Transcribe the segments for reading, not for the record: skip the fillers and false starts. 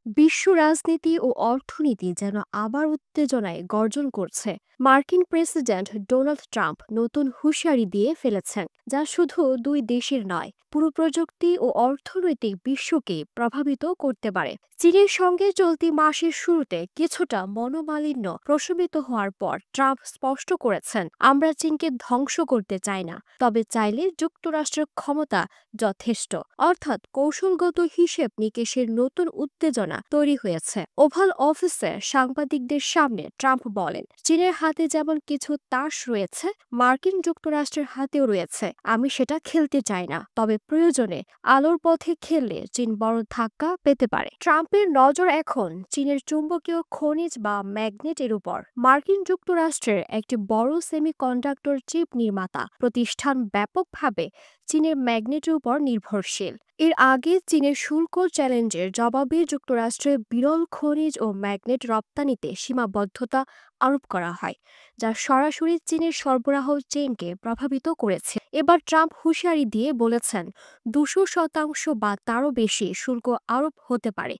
বিশ্ব রাজনীতি ও অর্থনীতি যেন আবার উত্তেজনায় গর্জন করছে। মার্কিন প্রেসিডেন্ট ডোনাল্ড ট্রাম্প নতুন হুঁশিয়ারি দিয়ে ফেলেছেন, যা শুধু দুই দেশের নয়, পুরো প্রযুক্তি ও অর্থনৈতিক বিশ্বকে প্রভাবিত করতে পারে। চীনের সঙ্গে চলতি মাসের শুরুতে কিছুটা মনোমালিন্য প্রশমিত হওয়ার পর ট্রাম্প স্পষ্ট করেছেন, আমরা চীনকে ধ্বংস করতে চাই না, তবে চাইলে যুক্তরাষ্ট্রের ক্ষমতা যথেষ্ট। অর্থাৎ কৌশলগত হিসেব নিকেশের নতুন উত্তেজনা তৈরি হয়েছে। ওভাল অফিসে সাংবাদিকদের সামনে ট্রাম্প বলেন, চীনের হাতে যেমন কিছু তাস রয়েছে, মার্কিন যুক্তরাষ্ট্রের হাতেও রয়েছে। আমি সেটা খেলতে চাই না, তবে প্রয়োজনে আলোর পথে খেললে চীন বড় ধাক্কা পেতে পারে। ট্রাম্পের নজর এখন চীনের চুম্বকীয় খনিজ বা ম্যাগনেটের উপর। মার্কিন যুক্তরাষ্ট্রের একটি বড় সেমিকন্ডাক্টর চিপ নির্মাতা প্রতিষ্ঠান ব্যাপকভাবে চীনের ম্যাগনেটের উপর নির্ভরশীল। এর আগে চীনের শুল্ক চ্যালেঞ্জের জবাবে যুক্তরাষ্ট্রের বিরল খনিজ ও ম্যাগনেট রপ্তানিতে সীমাবদ্ধতা আরোপ করা হয়, যা সরাসরি চীনের সরবরাহ চেইনকে প্রভাবিত করেছে। এবার ট্রাম্প হুঁশিয়ারি দিয়ে বলেছেন, 200% বা তারও বেশি শুল্ক আরোপ হতে পারে।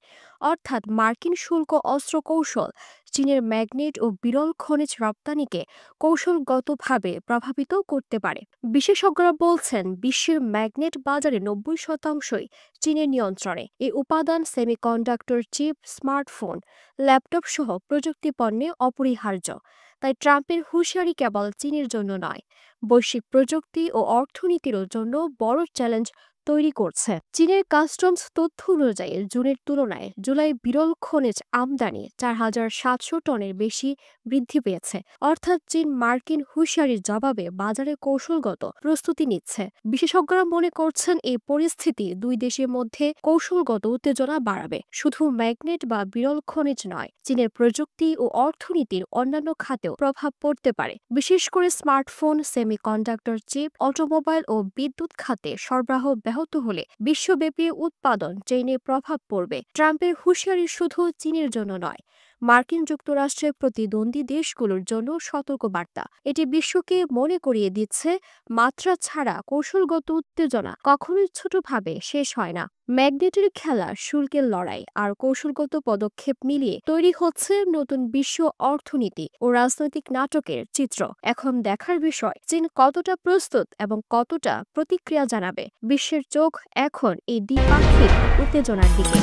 অর্থাৎ মার্কিন শুল্ক অস্ত্র কৌশল চীনের ম্যাগনেট ও বিরল খনিজ রপ্তানিকে কৌশলগতভাবে প্রভাবিত করতে পারে। বিশেষজ্ঞরা বলছেন, বিশ্বের ম্যাগনেট বাজারে 90%ই চীনের নিয়ন্ত্রণে। এই উপাদান সেমিকন্ডাক্টর চিপ, স্মার্টফোন, ল্যাপটপ সহ প্রযুক্তি পণ্যে অপরিহার্য। তাই ট্রাম্পের হুঁশিয়ারি কেবল চীনের জন্য নয়, বৈশ্বিক প্রযুক্তি ও অর্থনীতির জন্য বড় চ্যালেঞ্জ তৈরি করছে। চীনের কাস্টমস তথ্য অনুযায়ী জুনের তুলনায় জুলাই বিরল খনিজ আমদানি 4,700 টনের বেশি বৃদ্ধি পেয়েছে। অর্থাৎ চীন মার্কিন হুঁশিয়ারির জবাবে বাজারে কৌশলগত প্রস্তুতি নিচ্ছে। বিশেষজ্ঞরা মনে করছেন, এই পরিস্থিতি দুই দেশের মধ্যে কৌশলগত উত্তেজনা বাড়াবে। শুধু ম্যাগনেট বা বিরল খনিজ নয়, চীনের প্রযুক্তি ও অর্থনীতির অন্যান্য খাতেও প্রভাব পড়তে পারে। বিশেষ করে স্মার্টফোন, সেমিকন্ডাক্টর চিপ, অটোমোবাইল ও বিদ্যুৎ খাতে সরবরাহ ব্যাহত হলে বিশ্বব্যাপী উৎপাদন চেইনে প্রভাব পড়বে। ট্রাম্পের হুঁশিয়ারি শুধু চীনের জন্য নয়, মার্কিন যুক্তরাষ্ট্রের প্রতিদ্বন্দ্বী দেশগুলোর জন্য সতর্কবার্তা। এটি বিশ্বকে মনে করিয়ে দিচ্ছে, মাত্রা ছাড়া কৌশলগত উত্তেজনা কখনোই ছোটভাবে শেষ হয় না। ম্যাগনেটের খেলা, শুল্কের লড়াই আর কৌশলগত পদক্ষেপ মিলিয়ে তৈরি হচ্ছে নতুন বিশ্ব অর্থনীতি ও রাজনৈতিক নাটকের চিত্র। এখন দেখার বিষয়, চীন কতটা প্রস্তুত এবং কতটা প্রতিক্রিয়া জানাবে। বিশ্বের চোখ এখন এই দ্বিপাক্ষিক উত্তেজনার দিকে।